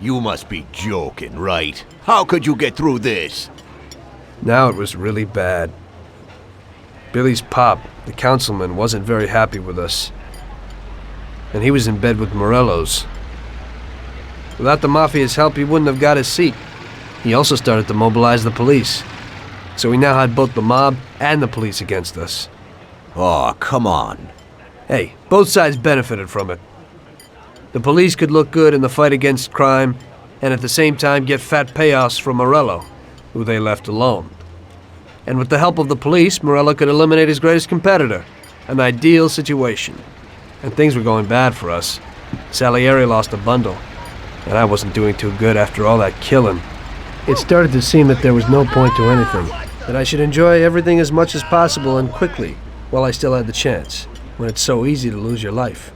You must be joking, right? How could you get through this? Now it was really bad. Billy's pop, the councilman, wasn't very happy with us. And he was in bed with Morello's. Without the Mafia's help, he wouldn't have got his seat. He also started to mobilize the police. So we now had both the mob and the police against us. Oh, come on. Hey, both sides benefited from it. The police could look good in the fight against crime, and at the same time get fat payoffs from Morello, who they left alone. And with the help of the police, Morello could eliminate his greatest competitor. An ideal situation. And things were going bad for us. Salieri lost a bundle, and I wasn't doing too good after all that killing. It started to seem that there was no point to anything, that I should enjoy everything as much as possible and quickly, while I still had the chance, when it's so easy to lose your life.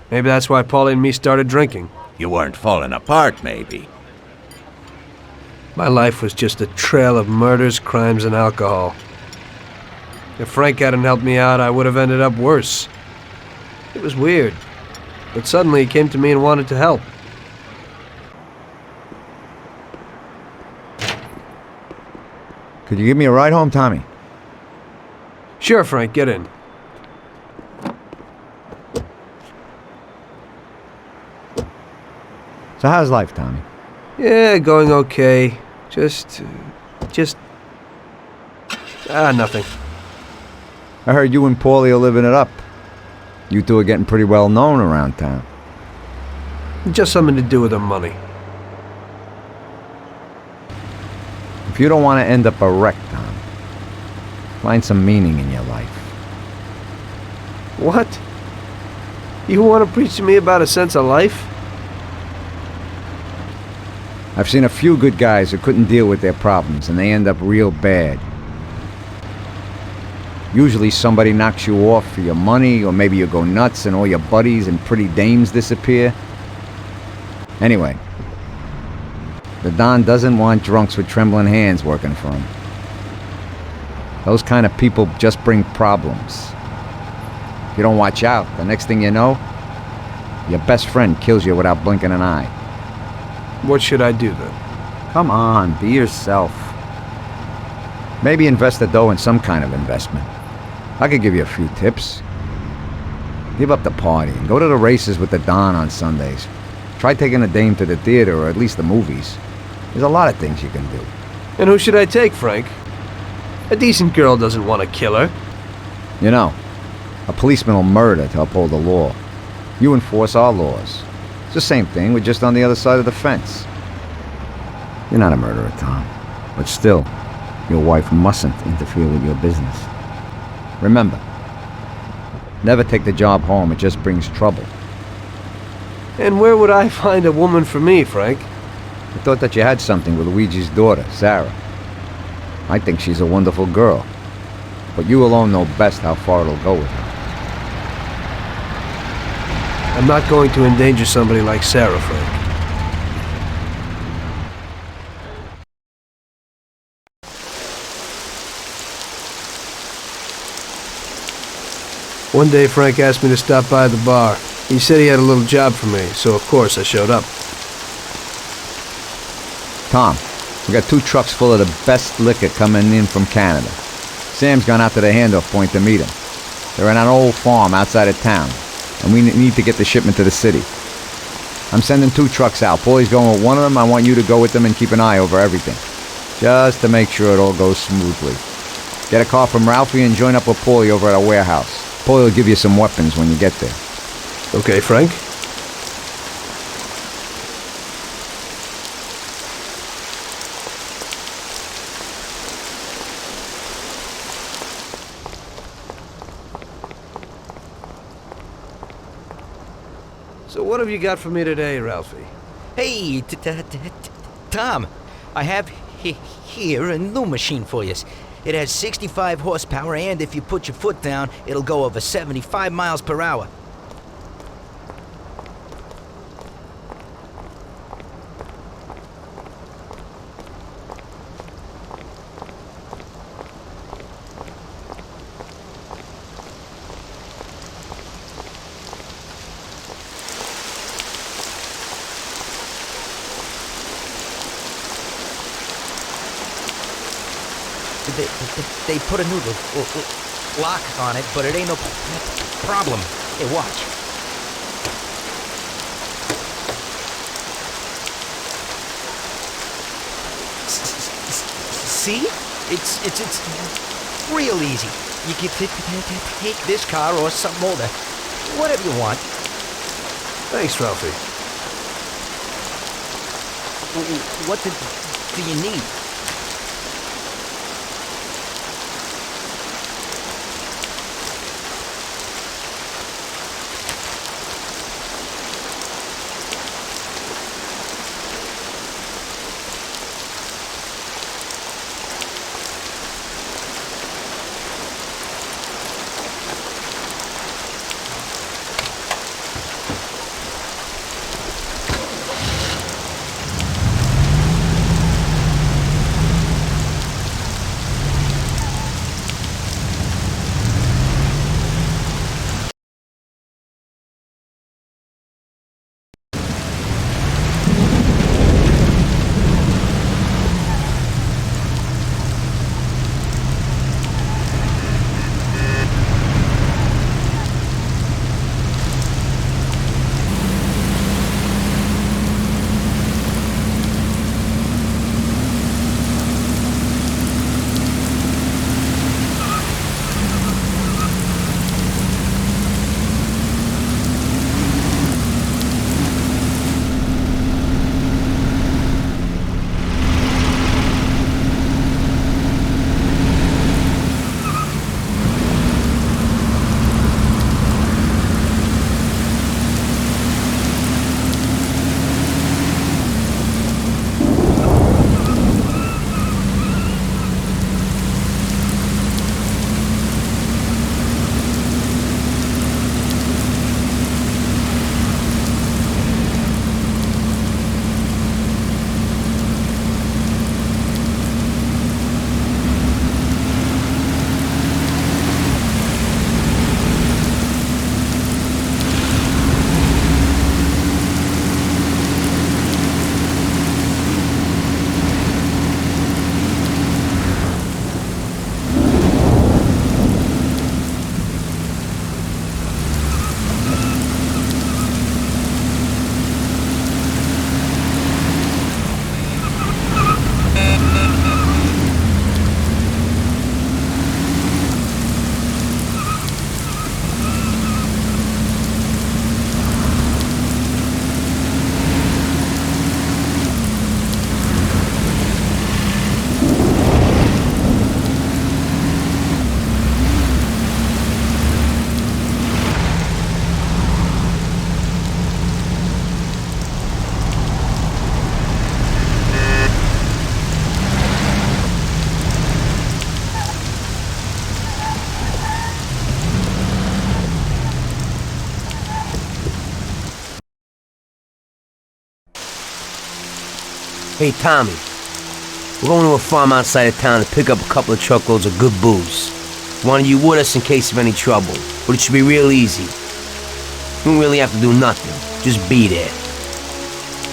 Maybe that's why Paulie and me started drinking. You weren't falling apart, maybe. My life was just a trail of murders, crimes, and alcohol. If Frank hadn't helped me out, I would have ended up worse. It was weird, but suddenly he came to me and wanted to help. Could you give me a ride home, Tommy? Sure, Frank, get in. So how's life, Tommy? Yeah, going okay. Nothing. I heard you and Paulie are living it up. You two are getting pretty well known around town. Just something to do with the money. If you don't want to end up a wreck, Tom, find some meaning in your life. What? You want to preach to me about a sense of life? I've seen a few good guys who couldn't deal with their problems, and they end up real bad. Usually somebody knocks you off for your money, or maybe you go nuts and all your buddies and pretty dames disappear. Anyway, the Don doesn't want drunks with trembling hands working for him. Those kind of people just bring problems. If you don't watch out, the next thing you know, your best friend kills you without blinking an eye. What should I do then? Come on, be yourself. Maybe invest the dough in some kind of investment. I could give you a few tips. Give up the party and go to the races with the Don on Sundays. Try taking a dame to the theater or at least the movies. There's a lot of things you can do. And who should I take, Frank? A decent girl doesn't want to kill her. You know, a policeman will murder to uphold the law. You enforce our laws. It's the same thing, we're just on the other side of the fence. You're not a murderer, Tom. But still, your wife mustn't interfere with your business. Remember, never take the job home, it just brings trouble. And where would I find a woman for me, Frank? I thought that you had something with Luigi's daughter, Sarah. I think she's a wonderful girl. But you alone know best how far it'll go with her. I'm not going to endanger somebody like Sarah, Frank. One day, Frank asked me to stop by the bar. He said he had a little job for me, so of course I showed up. Tom, we got 2 trucks full of the best liquor coming in from Canada. Sam's gone out to the handoff point to meet him. They're in an old farm outside of town, and we need to get the shipment to the city. I'm sending 2 trucks out. Paulie's going with one of them. I want you to go with them and keep an eye over everything, just to make sure it all goes smoothly. Get a car from Ralphie and join up with Paulie over at our warehouse. Paulie will give you some weapons when you get there. Okay, Frank? So what have you got for me today, Ralphie? Hey, Tom, I have here a new machine for you. It has 65 horsepower, and if you put your foot down, it'll go over 75 miles per hour. They put a new lock on it, but it ain't no problem. Hey, watch. See? It's real easy. You can take this car or something older, whatever you want. Thanks, Ralphie. What do you need? Hey, Tommy. We're going to a farm outside of town to pick up a couple of truckloads of good booze. Wanted you with us in case of any trouble, but it should be real easy. You don't really have to do nothing. Just be there.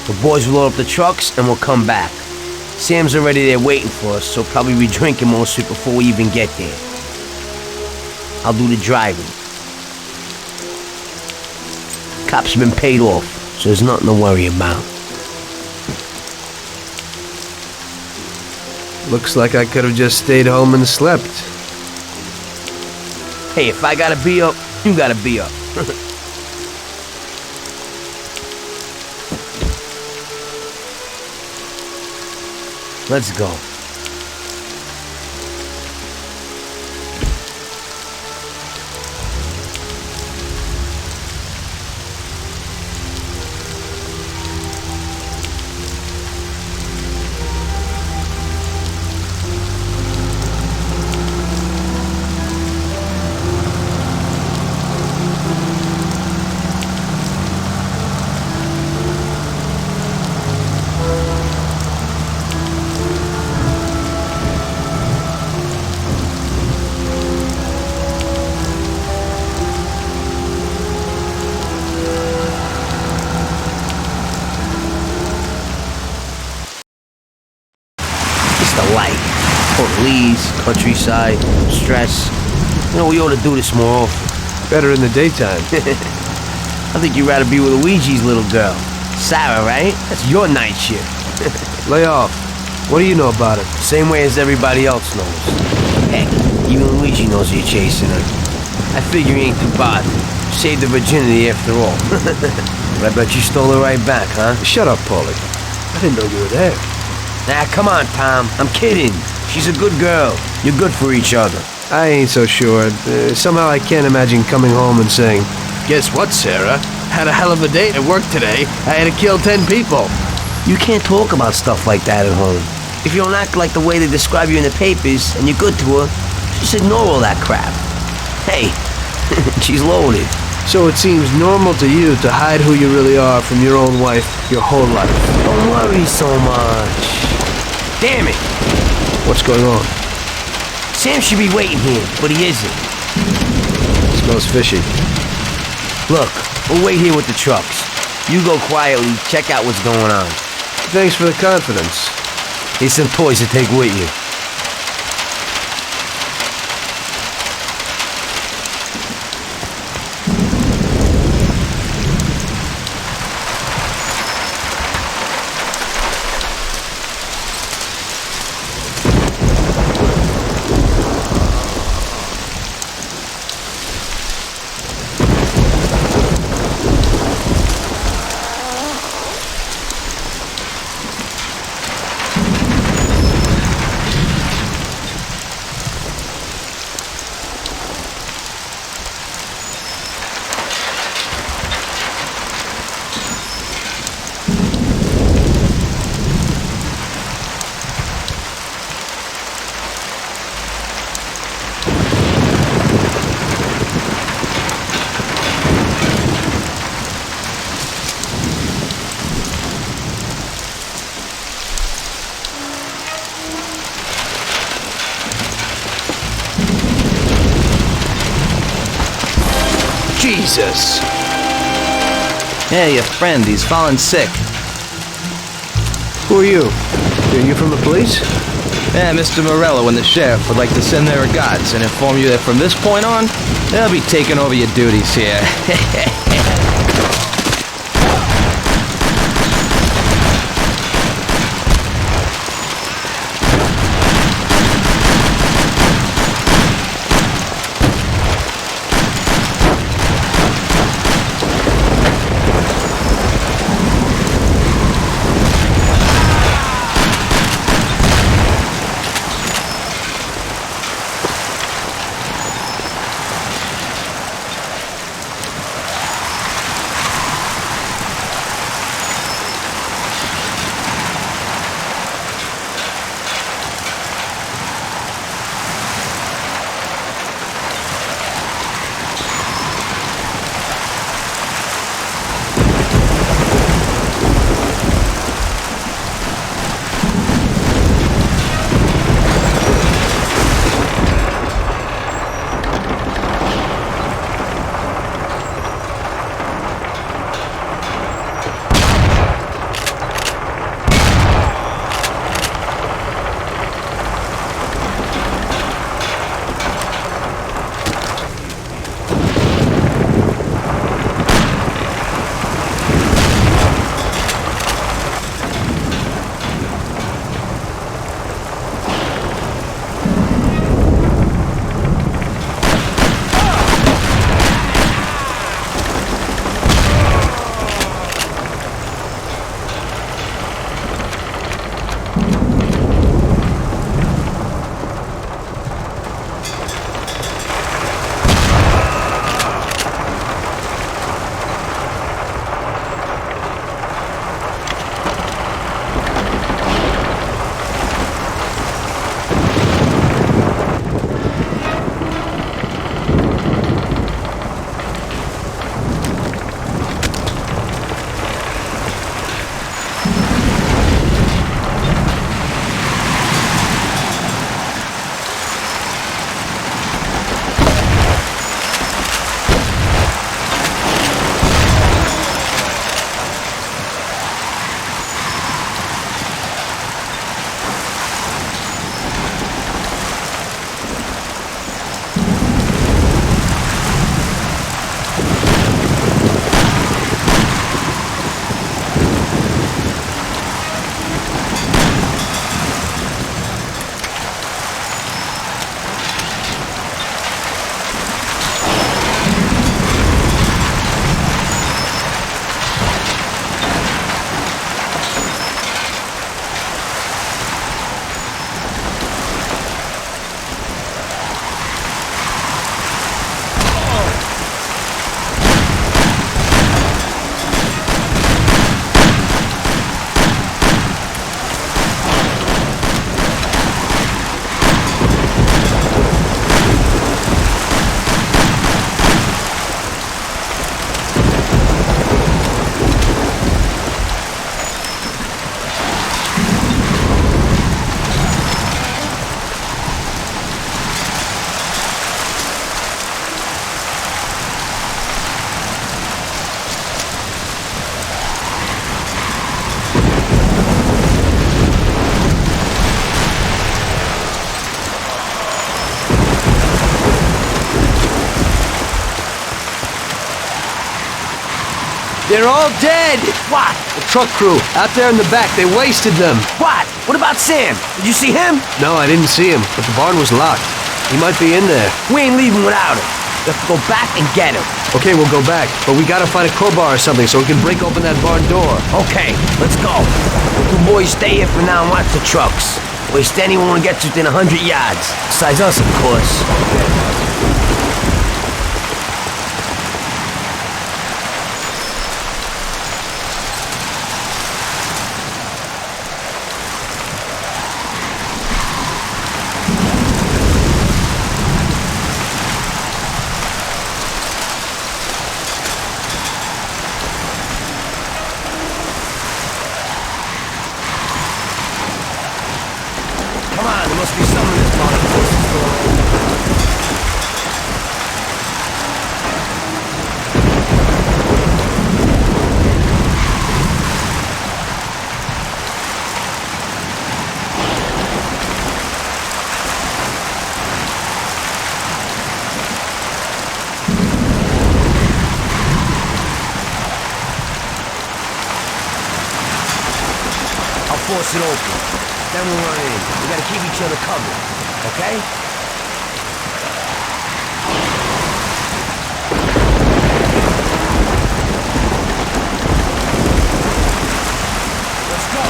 The boys will load up the trucks and we'll come back. Sam's already there waiting for us, so probably be drinking most of it before we even get there. I'll do the driving. Cops have been paid off, so there's nothing to worry about. Looks like I could have just stayed home and slept. Hey, if I gotta be up, you gotta be up. Let's go. countryside, stress. You know, we ought to do this more often. Better in the daytime. I think you'd rather be with Luigi's little girl. Sarah, right? That's your night shift. Lay off. What do you know about it? Same way as everybody else knows. Heck, even Luigi knows you're chasing her. I figure you ain't too bothered. Saved the virginity after all. But I bet you stole her right back, huh? Shut up, Paulie. I didn't know you were there. Nah, come on, Tom. I'm kidding. She's a good girl. You're good for each other. I ain't so sure. Somehow I can't imagine coming home and saying, "Guess what, Sarah? Had a hell of a day at work today. I had to kill 10 people." You can't talk about stuff like that at home. If you don't act like the way they describe you in the papers and you're good to her, just ignore all that crap. Hey, she's loaded. So it seems normal to you to hide who you really are from your own wife your whole life. Don't worry so much. Damn it! What's going on? Sam should be waiting here, but he isn't. Smells fishy. Look, we'll wait here with the trucks. You go quietly, check out what's going on. Thanks for the confidence. Here's some toys to take with you. Jesus! Yeah, your friend, he's fallen sick. Who are you? Are you from the police? Yeah, Mr. Morello and the sheriff would like to send their regards and inform you that from this point on, they'll be taking over your duties here. They're all dead! What? The truck crew, out there in the back, they wasted them. What? What about Sam? Did you see him? No, I didn't see him, but the barn was locked. He might be in there. We ain't leaving without him. We have to go back and get him. Okay, we'll go back, but we gotta find a crowbar or something so we can break open that barn door. Okay, let's go. You boys stay here for now and watch the trucks. Waste anyone who gets within 100 yards. Besides us, of course. Come on, there must be someone in this barn. I'll force it open. Then we'll run in. We gotta keep each other covered, okay? Let's go.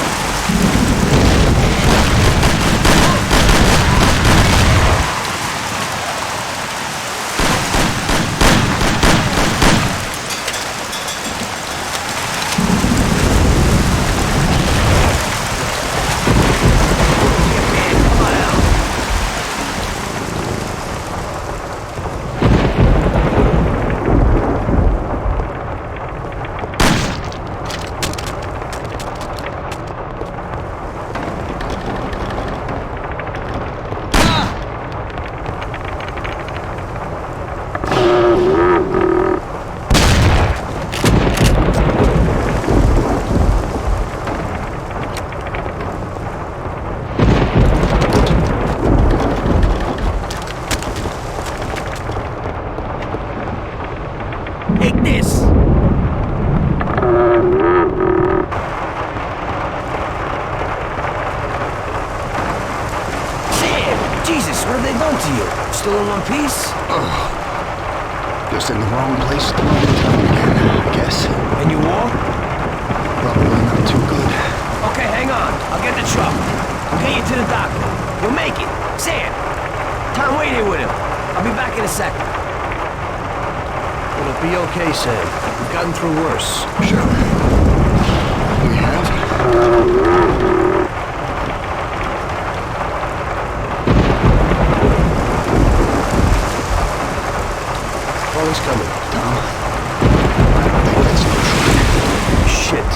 Take this! Sam! Jesus, what have they done to you? Still in one piece? Just in the wrong place at the wrong time again, I guess. And you walk? Probably not too good. Okay, hang on. I'll get the truck. I'll get you to the doctor. You'll make it. Sam! Tom, wait here with him. I'll be back in a second. It'll be okay, Sam. We've gotten through worse. Sure. We have. Paulie's coming. Tom, I don't think that's no truck. Shit.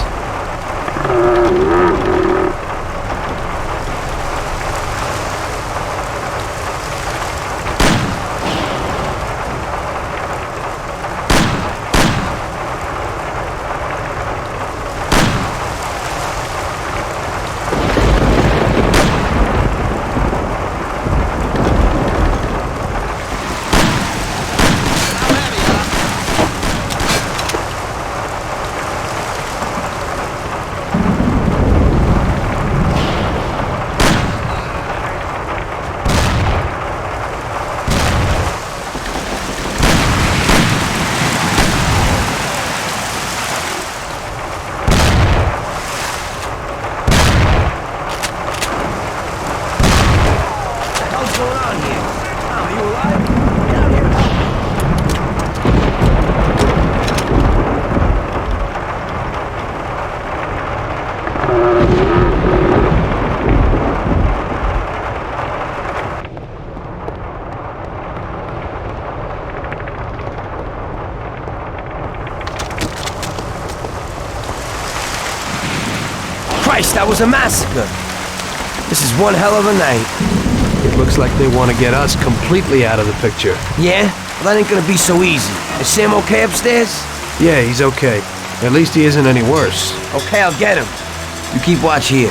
Christ, that was a massacre. This is one hell of a night. It looks like they want to get us completely out of the picture. Yeah? Well, that ain't gonna be so easy. Is Sam okay upstairs? Yeah, he's okay. At least he isn't any worse. Okay, I'll get him. You keep watch here.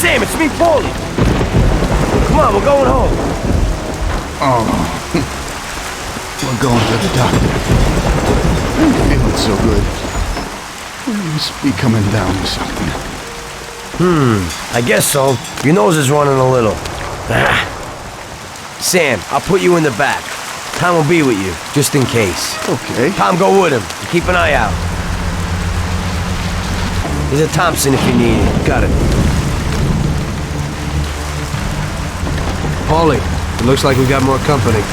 Sam, it's me, Paulie. Come on, we're going home. Oh. We're going to the doctor. I'm feeling so good. We must be coming down with something. I guess so. Your nose is running a little. Sam, I'll put you in the back. Tom will be with you, just in case. Okay. Tom, go with him. Keep an eye out. There's a Thompson if you need it. Got it. Paulie, it looks like we got more company.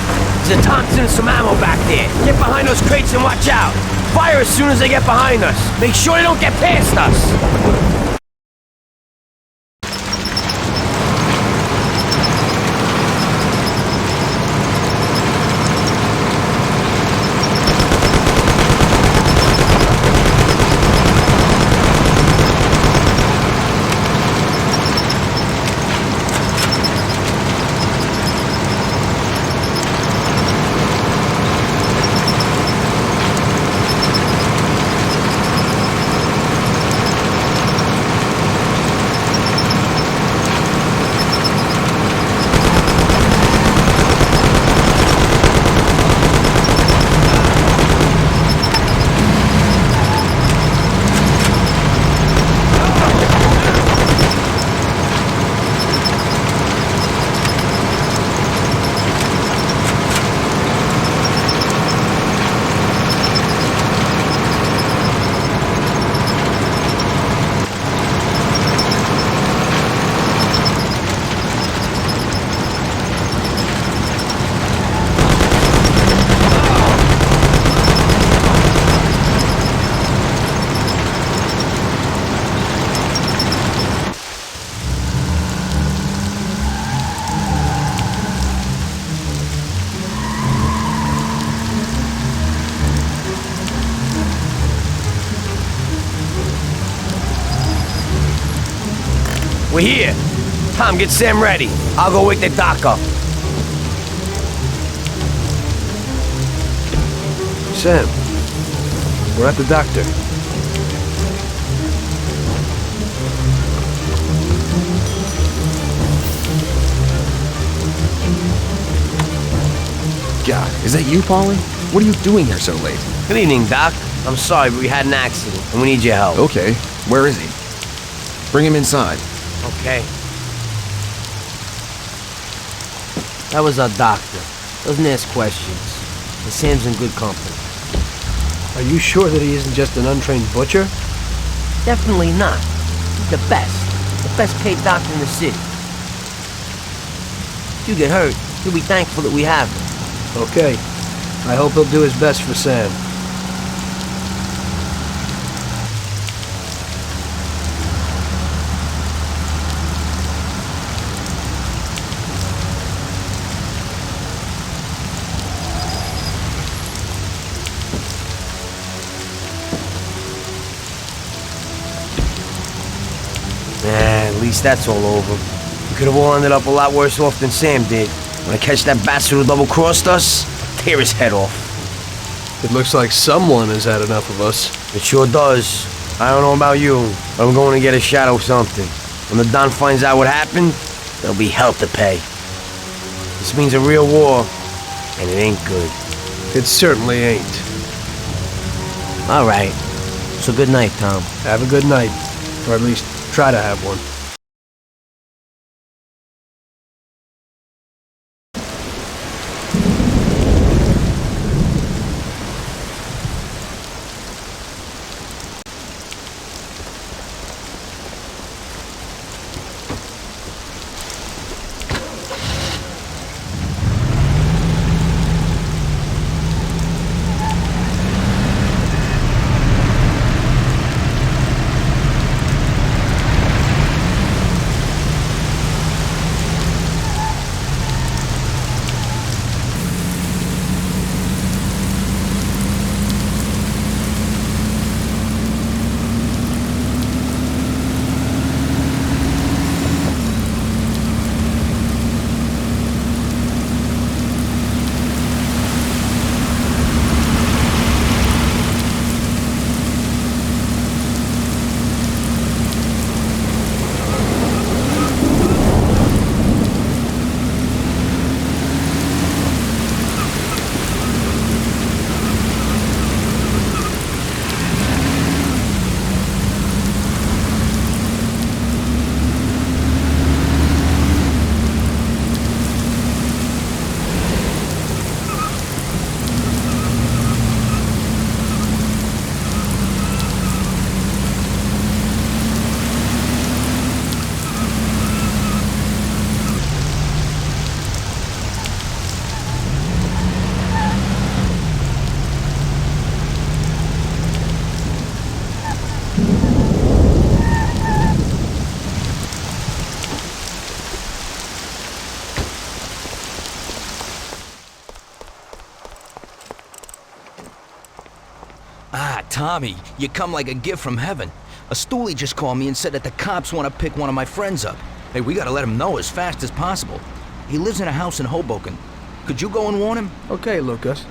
There's a Thompson and some ammo back there. Get behind those crates and watch out. Fire as soon as they get behind us. Make sure they don't get past us. We're here. Tom, get Sam ready. I'll go wake the doc up. Sam, we're at the doctor. God, is that you, Paulie? What are you doing here so late? Good evening, Doc. I'm sorry, but we had an accident, and we need your help. Okay, where is he? Bring him inside. Okay. That was our doctor. Doesn't ask questions. And Sam's in good company. Are you sure that he isn't just an untrained butcher? Definitely not. He's the best. The best paid doctor in the city. If you get hurt, you'll be thankful that we have him. Okay. I hope he'll do his best for Sam. At least that's all over. We could have all ended up a lot worse off than Sam did. When I catch that bastard who double-crossed us, I'll tear his head off. It looks like someone has had enough of us. It sure does. I don't know about you, but I'm going to get a shot of something. When the Don finds out what happened, there'll be hell to pay. This means a real war, and it ain't good. It certainly ain't. All right. So good night, Tom. Have a good night. Or at least try to have one. Tommy, you come like a gift from heaven. A stoolie just called me and said that the cops want to pick one of my friends up. Hey, we gotta let him know as fast as possible. He lives in a house in Hoboken. Could you go and warn him? Okay, Lucas.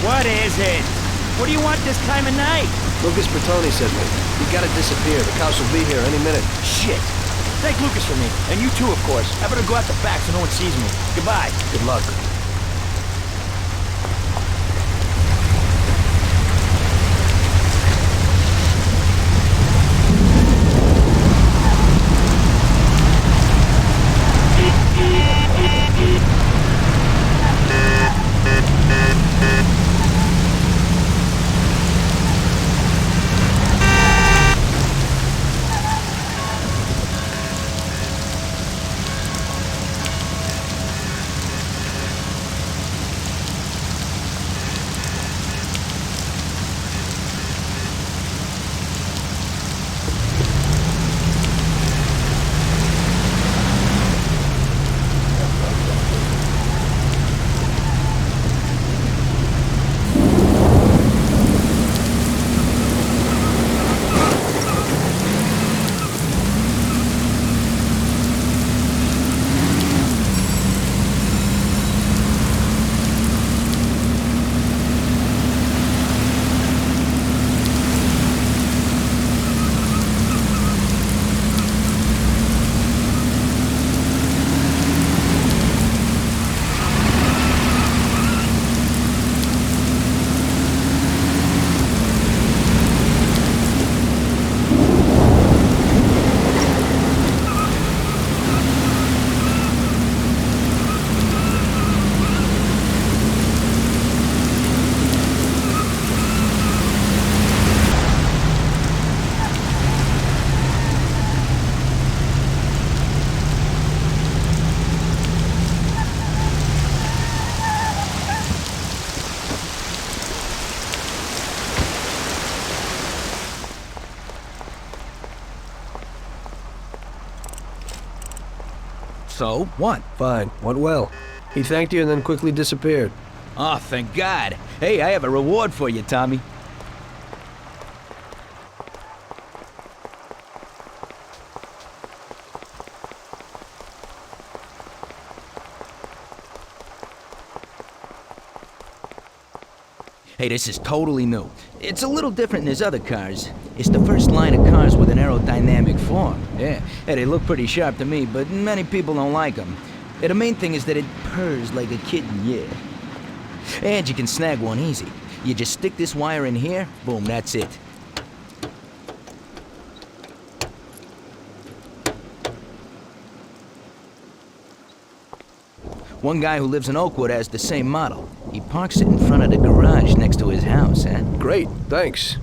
What is it? What do you want this time of night? Lucas Bertoni sent me. You gotta disappear. The cops will be here any minute. Shit. Thank Lucas for me. And you too, of course. I better go out the back so no one sees me. Goodbye. Good luck. So, what? Fine. Went well. He thanked you and then quickly disappeared. Oh, thank God. Hey, I have a reward for you, Tommy. Hey, this is totally new. It's a little different than his other cars. It's the first line of cars with an aerodynamic form. Yeah, hey, they look pretty sharp to me, but many people don't like them. The main thing is that it purrs like a kitten, yeah. And you can snag one easy. You just stick this wire in here, boom, that's it. One guy who lives in Oakwood has the same model. He parks it in front of the garage next to his house, eh? Great, thanks.